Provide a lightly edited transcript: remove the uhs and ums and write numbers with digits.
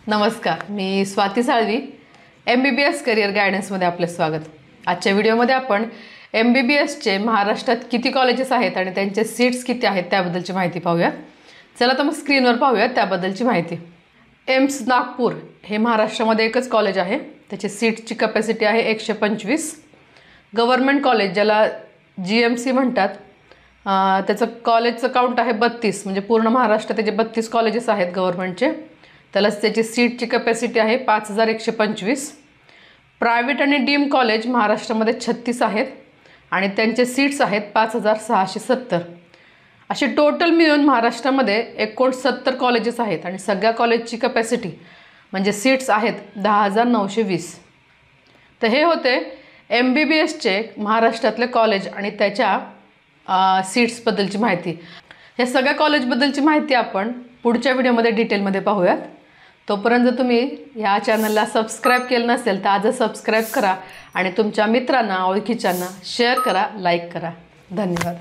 नमस्कार, मी Swati Salvi. MBBS career गायडन्समध्ये आपले स्वागत. आजच्या व्हिडिओमध्ये आपण MBBSचे महाराष्ट्रात किती कॉलेजेस आहेत आणि त्यांचे सीट्स किती आहेत त्याबद्दलची माहिती पाहूया. चला तर मग स्क्रीनवर पाहूया त्याबद्दलची माहिती. एम्स नागपूर हे महाराष्ट्रामध्ये एकच कॉलेज आहे. त्याची सीट्सची कॅपॅसिटी आहे 125. गव्हर्नमेंट कॉलेज ज्याला GMC म्हणतात, त्याचं कॉलेजचं काउंट आहे 32. म्हणजे पूर्ण महाराष्ट्रात त्याचे 32 कॉलेजेस आहेत गव्हर्नमेंटचे. त्याला त्याची सीटची कॅपॅसिटी आहे 5125. प्रायव्हेट आणि डीम कॉलेज महाराष्ट्रामध्ये 36 आहेत आणि त्यांचे सीट्स आहेत 5670. अशी टोटल मिळून महाराष्ट्रामध्ये 69 कॉलेजेस आहेत आणि सगळ्या कॉलेजची कॅपॅसिटी म्हणजे सीट्स आहेत 10,920. तर हे होते MBBSचे महाराष्ट्रातले कॉलेज आणि त्याच्या सीट्सबद्दलची माहिती. या सगळ्या कॉलेजबद्दलची माहिती आपण पुढच्या व्हिडिओमध्ये डिटेलमध्ये पाहूयात. तोपर्यंत तुम्ही ह्या चॅनलला सबस्क्राईब केलं नसेल तर आजच सबस्क्राईब करा आणि तुमच्या मित्रांना ओळखीच्यांना शेअर करा, लाईक करा. धन्यवाद.